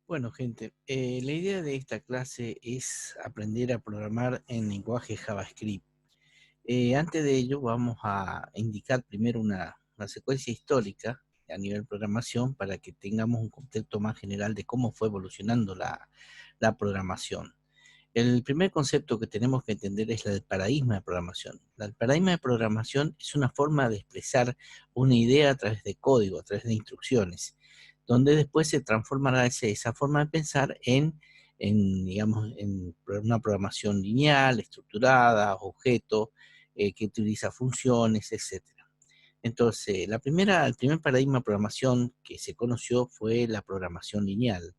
Bueno, gente, la idea de esta clase es aprender a programar en lenguaje JavaScript. Antes de ello, vamos a indicar primero una secuencia histórica a nivel programación para que tengamos un concepto más general de cómo fue evolucionando la programación. El primer concepto que tenemos que entender es el paradigma de programación. El paradigma de programación es una forma de expresar una idea a través de código, a través de instrucciones, donde después se transformará esa forma de pensar digamos, en una programación lineal, estructurada, objeto, que utiliza funciones, etcétera. Entonces, el primer paradigma de programación que se conoció fue la programación lineal.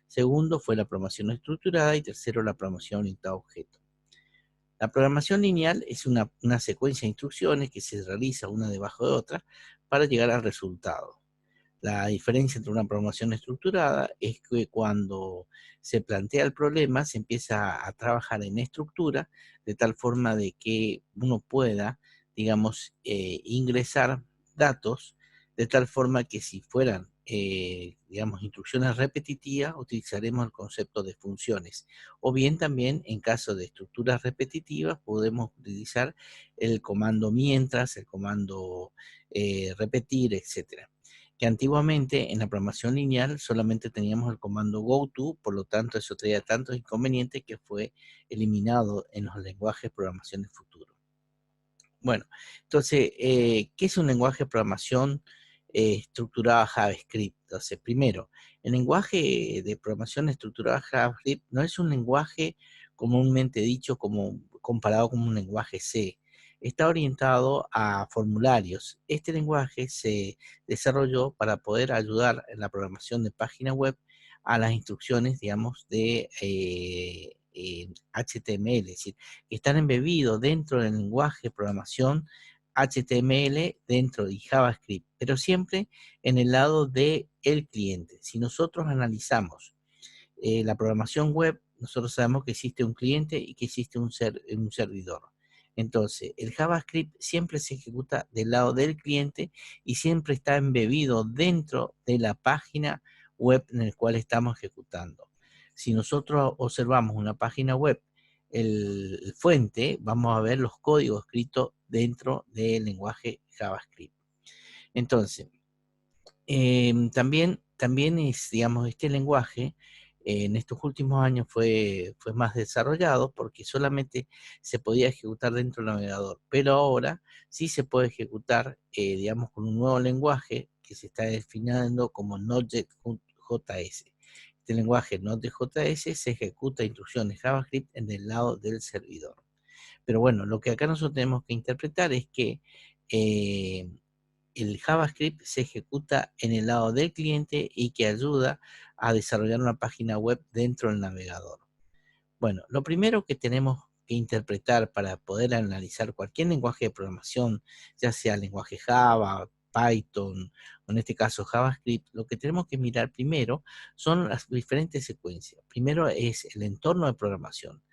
Segundo fue la programación estructurada y tercero la programación orientada a objetos. La programación lineal es una secuencia de instrucciones que se realiza una debajo de otra para llegar al resultado. La diferencia entre una programación estructurada es que cuando se plantea el problema se empieza a trabajar en estructura de tal forma de que uno pueda, digamos, ingresar datos de tal forma que si fueran, digamos, instrucciones repetitivas, utilizaremos el concepto de funciones. O bien también en caso de estructuras repetitivas podemos utilizar el comando mientras, el comando repetir, etcétera, que antiguamente en la programación lineal solamente teníamos el comando goto, por lo tanto eso traía tantos inconvenientes que fue eliminado en los lenguajes de programación de futuro. Bueno, entonces, ¿qué es un lenguaje de programación estructurado JavaScript? Entonces, primero, el lenguaje de programación estructurada JavaScript no es un lenguaje comúnmente dicho como comparado con un lenguaje C. Está orientado a formularios. Este lenguaje se desarrolló para poder ayudar en la programación de páginas web a las instrucciones, digamos, de HTML, es decir, que están embebidos dentro del lenguaje de programación HTML dentro de JavaScript, pero siempre en el lado del cliente. Si nosotros analizamos la programación web, nosotros sabemos que existe un cliente y que existe un servidor. Entonces, el JavaScript siempre se ejecuta del lado del cliente y siempre está embebido dentro de la página web en la cual estamos ejecutando. Si nosotros observamos una página web, el fuente, vamos a ver los códigos escritos dentro del lenguaje JavaScript. Entonces, también es, digamos, este lenguaje en estos últimos años fue más desarrollado porque solamente se podía ejecutar dentro del navegador, pero ahora sí se puede ejecutar, digamos, con un nuevo lenguaje que se está definiendo como Node.js. Este lenguaje Node.js se ejecuta instrucciones JavaScript en el lado del servidor. Pero bueno, lo que acá nosotros tenemos que interpretar es que eh, el JavaScript se ejecuta en el lado del cliente y que ayuda a desarrollar una página web dentro del navegador. Bueno, lo primero que tenemos que interpretar para poder analizar cualquier lenguaje de programación, ya sea lenguaje Java, Python, o en este caso JavaScript, lo que tenemos que mirar primero son las diferentes secuencias. Primero es el entorno de programación,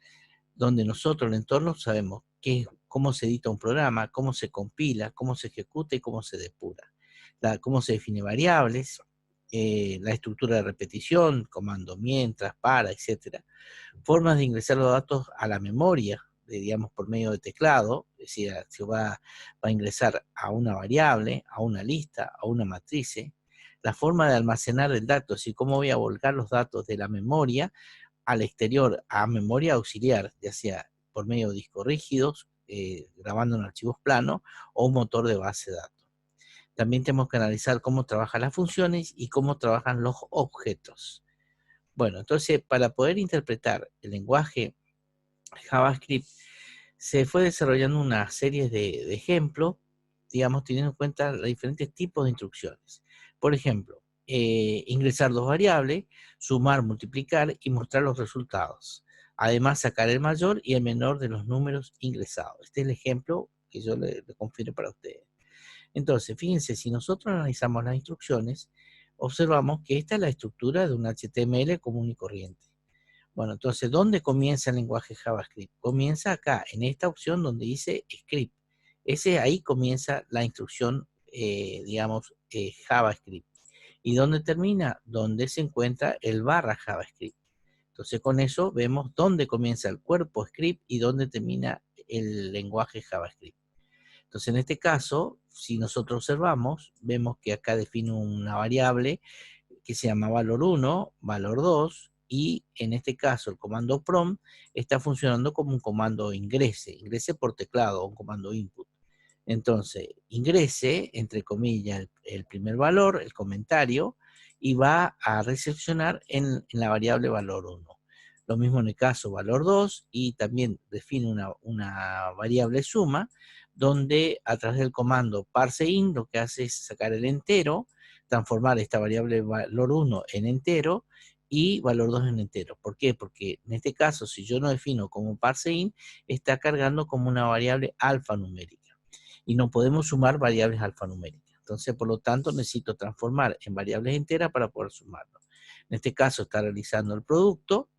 donde nosotros, el entorno, sabemos cómo se edita un programa, cómo se compila, cómo se ejecuta y cómo se depura. Cómo se define variables, la estructura de repetición, comando mientras, para, etcétera. Formas de ingresar los datos a la memoria, digamos, por medio de teclado, es decir, se va a ingresar a una variable, a una lista, a una matriz. La forma de almacenar el dato, es decir, cómo voy a volcar los datos de la memoria al exterior, a memoria auxiliar, ya sea por medio de discos rígidos, grabando en archivos planos, o un motor de base de datos. También tenemos que analizar cómo trabajan las funciones y cómo trabajan los objetos. Bueno, entonces, para poder interpretar el lenguaje JavaScript, se fue desarrollando una serie de ejemplos, digamos, teniendo en cuenta los diferentes tipos de instrucciones. Por ejemplo, ingresar dos variables, sumar, multiplicar y mostrar los resultados. Además, sacar el mayor y el menor de los números ingresados. Este es el ejemplo que yo le confirmo para ustedes. Entonces, fíjense, si nosotros analizamos las instrucciones, observamos que esta es la estructura de un HTML común y corriente. Bueno, entonces, ¿dónde comienza el lenguaje JavaScript? Comienza acá, en esta opción donde dice script. Ahí comienza la instrucción, digamos, JavaScript. ¿Y dónde termina? Donde se encuentra el barra JavaScript. Entonces con eso vemos dónde comienza el cuerpo script y dónde termina el lenguaje JavaScript. Entonces en este caso, si nosotros observamos, vemos que acá define una variable que se llama valor 1, valor 2, y en este caso el comando prompt está funcionando como un comando ingrese por teclado, un comando input. Entonces, ingrese, entre comillas, el primer valor, el comentario, y va a recepcionar en la variable valor 1. Lo mismo en el caso valor 2, y también define una variable suma, donde a través del comando parseInt lo que hace es sacar el entero, transformar esta variable valor 1 en entero, y valor 2 en entero. ¿Por qué? Porque en este caso, si yo no defino como parseInt, está cargando como una variable alfanumérica. Y no podemos sumar variables alfanuméricas. Entonces, por lo tanto, necesito transformar en variables enteras para poder sumarlo. En este caso, está realizando el producto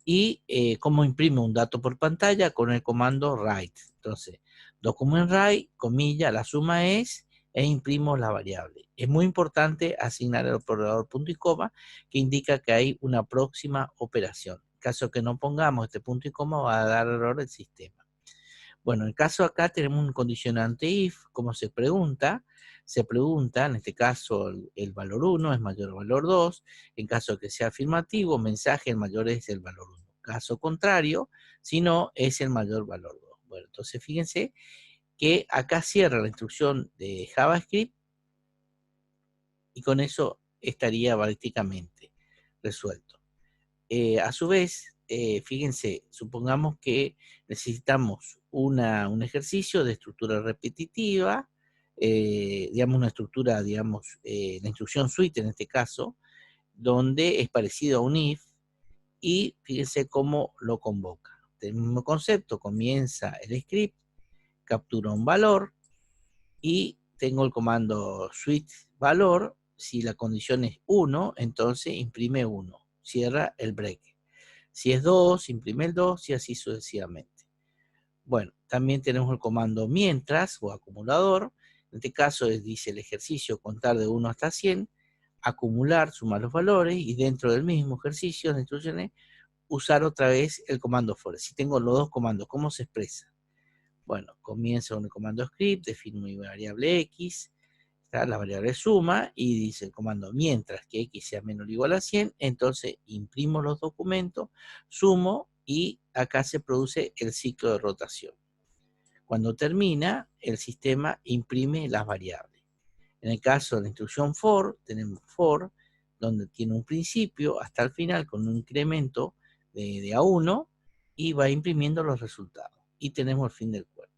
y cómo imprime un dato por pantalla con el comando write. Entonces, document write, comilla, la suma es, e imprimo la variable. Es muy importante asignar el operador punto y coma, que indica que hay una próxima operación. En caso que no pongamos este punto y coma, va a dar error el sistema. Bueno, en el caso acá tenemos un condicionante if, como se pregunta, en este caso el valor 1 es mayor al valor 2, en caso de que sea afirmativo, mensaje el mayor es el valor 1. Caso contrario, si no, es el mayor valor 2. Bueno, entonces fíjense que acá cierra la instrucción de JavaScript y con eso estaría prácticamente resuelto. A su vez, fíjense, supongamos que necesitamos un ejercicio de estructura repetitiva, digamos una estructura, digamos, la instrucción suite en este caso, donde es parecido a un if, y fíjense cómo lo convoca. El mismo concepto, comienza el script, captura un valor, y tengo el comando switch valor. Si la condición es 1, entonces imprime 1, cierra el break. Si es 2, imprime el 2 y así sucesivamente. Bueno, también tenemos el comando mientras o acumulador. En este caso dice el ejercicio contar de 1 hasta 100, acumular, sumar los valores, y dentro del mismo ejercicio de instrucciones usar otra vez el comando for. Si tengo los dos comandos, ¿cómo se expresa? Bueno, comienza con el comando script, define mi variable x, está la variable suma, y dice el comando mientras que x sea menor o igual a 100, entonces imprimo los documentos, sumo, y acá se produce el ciclo de rotación. Cuando termina, el sistema imprime las variables. En el caso de la instrucción for, tenemos for, donde tiene un principio hasta el final con un incremento de A1, y va imprimiendo los resultados. Y tenemos el fin del cuerpo.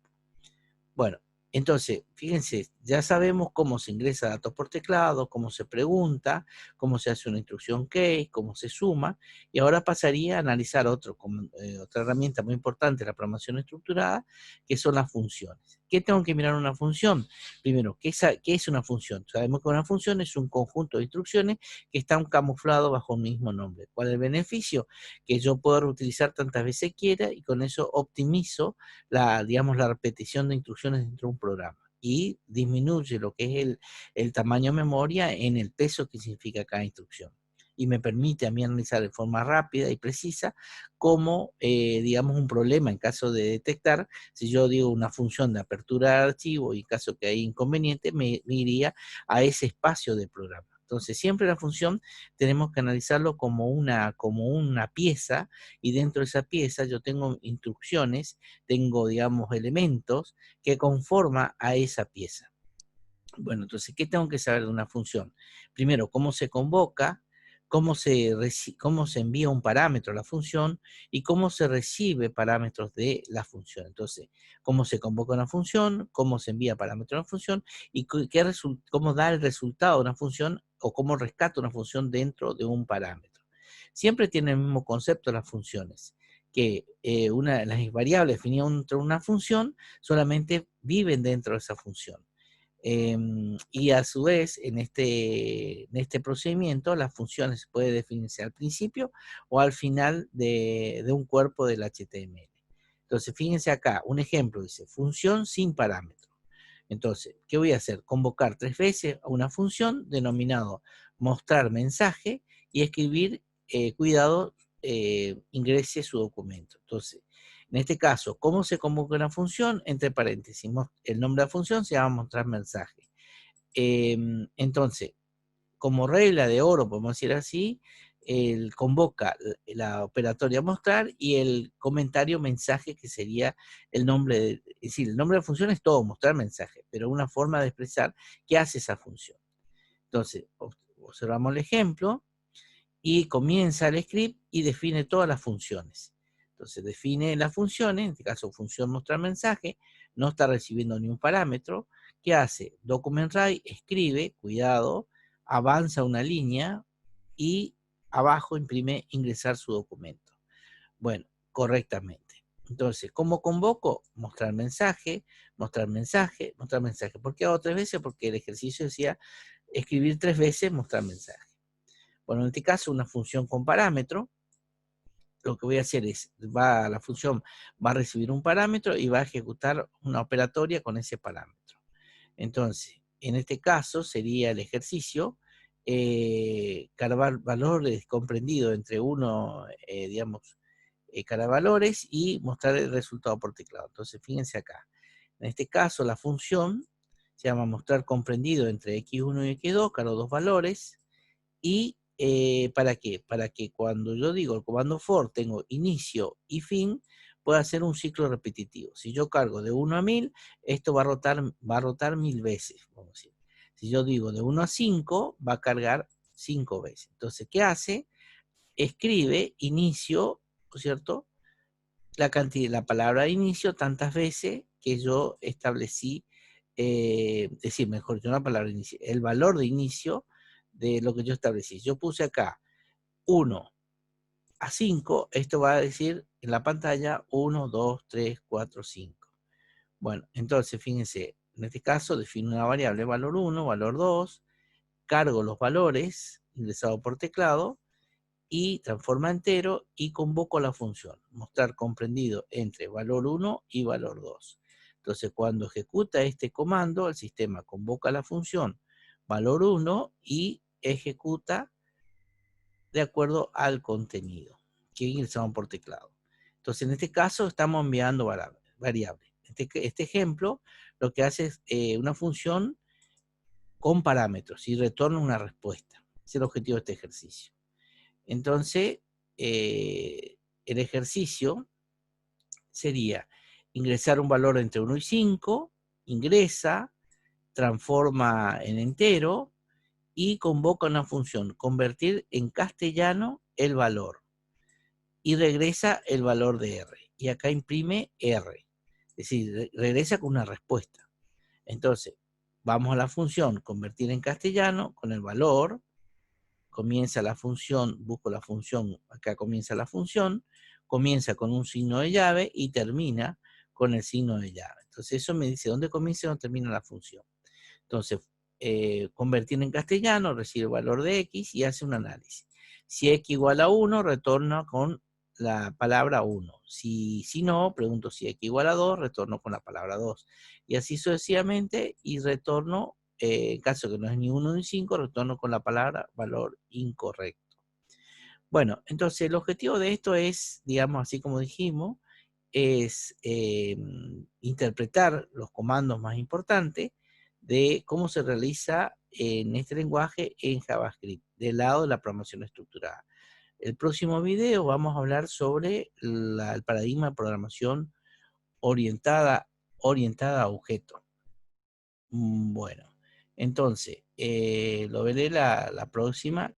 Bueno, entonces, fíjense, ya sabemos cómo se ingresa datos por teclado, cómo se pregunta, cómo se hace una instrucción case, cómo se suma, y ahora pasaría a analizar otra herramienta muy importante de la programación estructurada, que son las funciones. ¿Qué tengo que mirar en una función? Primero, ¿qué es una función? Sabemos que una función es un conjunto de instrucciones que están camuflados bajo un mismo nombre. ¿Cuál es el beneficio? Que yo puedo reutilizar tantas veces quiera, y con eso optimizo digamos, la repetición de instrucciones dentro de un programa, y disminuye lo que es el tamaño de memoria en el peso que significa cada instrucción. Y me permite a mí analizar de forma rápida y precisa cómo, digamos, un problema en caso de detectar, si yo digo una función de apertura de archivo y en caso que hay inconveniente, me iría a ese espacio de programa. Entonces, siempre la función tenemos que analizarlo como una pieza, y dentro de esa pieza yo tengo instrucciones, tengo, digamos, elementos que conforman a esa pieza. Bueno, entonces, ¿qué tengo que saber de una función? Primero, cómo se convoca, cómo se envía un parámetro a la función, y cómo se recibe parámetros de la función. Entonces, cómo se convoca una función, cómo se envía parámetros a la función, y cómo da el resultado de una función, o cómo rescata una función dentro de un parámetro. Siempre tiene el mismo concepto las funciones, que las variables definidas dentro de una función solamente viven dentro de esa función. Y a su vez, en este procedimiento, las funciones pueden definirse al principio o al final de un cuerpo del HTML. Entonces, fíjense acá, un ejemplo dice, función sin parámetro. Entonces, ¿qué voy a hacer? Convocar 3 veces a una función denominado mostrar mensaje y escribir, cuidado, ingrese su documento. Entonces, en este caso, ¿cómo se convoca una función? Entre paréntesis, el nombre de la función se llama mostrar mensaje. Entonces, como regla de oro, podemos decir así, él convoca la operatoria mostrar y el comentario mensaje, que sería el nombre, es decir, el nombre de la función es todo, mostrar mensaje, pero una forma de expresar qué hace esa función. Entonces, observamos el ejemplo y comienza el script y define todas las funciones. Entonces define las funciones, en este caso función mostrar mensaje, no está recibiendo ni un parámetro. ¿Qué hace? Document write, escribe, cuidado, avanza una línea y abajo imprime ingresar su documento. Bueno, correctamente. Entonces, ¿cómo convoco? Mostrar mensaje, mostrar mensaje, mostrar mensaje. ¿Por qué hago 3 veces? Porque el ejercicio decía escribir 3 veces, mostrar mensaje. Bueno, en este caso, una función con parámetro, lo que voy a hacer es, la función va a recibir un parámetro y va a ejecutar una operatoria con ese parámetro. Entonces, en este caso sería el ejercicio, cargar valores comprendido entre uno, digamos, cada valores y mostrar el resultado por teclado. Entonces, fíjense acá. En este caso, la función se llama mostrar comprendido entre x1 y x2, cargo dos valores. ¿Y para qué? Para que cuando yo digo el comando for tengo inicio y fin, pueda hacer un ciclo repetitivo. Si yo cargo de 1 a 1000, esto va a rotar 1000 veces. Vamos a decir. Si yo digo de 1 a 5, va a cargar 5 veces. Entonces, ¿qué hace? Escribe inicio, ¿no es cierto? La palabra inicio tantas veces que yo establecí, es decir, mejor yo una palabra inicio, el valor de inicio de lo que yo establecí. Yo puse acá 1 a 5, esto va a decir en la pantalla 1, 2, 3, 4, 5. Bueno, entonces fíjense, en este caso defino una variable valor 1, valor 2, cargo los valores ingresados por teclado, y transforma entero y convoco la función, mostrar comprendido entre valor 1 y valor 2. Entonces, cuando ejecuta este comando, el sistema convoca la función valor 1 y ejecuta de acuerdo al contenido que ingresamos por teclado. Entonces, en este caso, estamos enviando variables. Este ejemplo lo que hace es una función con parámetros y retorna una respuesta. Ese es el objetivo de este ejercicio. Entonces, el ejercicio sería ingresar un valor entre 1 y 5, ingresa, transforma en entero y convoca una función, convertir en castellano el valor y regresa el valor de R. Y acá imprime R, es decir, regresa con una respuesta. Entonces, vamos a la función convertir en castellano con el valor, comienza la función, busco la función, acá comienza la función, comienza con un signo de llave y termina con el signo de llave. Entonces eso me dice dónde comienza y dónde termina la función. Entonces, convertir en castellano, recibe el valor de x y hace un análisis. Si x igual a 1, retorna con la palabra 1. Si no, pregunto si x igual a 2, retorno con la palabra 2. Y así sucesivamente, y retorno, en caso que no es ni 1 ni 5, retorno con la palabra valor incorrecto. Bueno, entonces el objetivo de esto es, digamos, así como dijimos, es interpretar los comandos más importantes de cómo se realiza en este lenguaje en JavaScript, del lado de la programación estructurada. El próximo video vamos a hablar sobre el paradigma de programación orientada a objetos. Bueno, entonces, lo veré la próxima.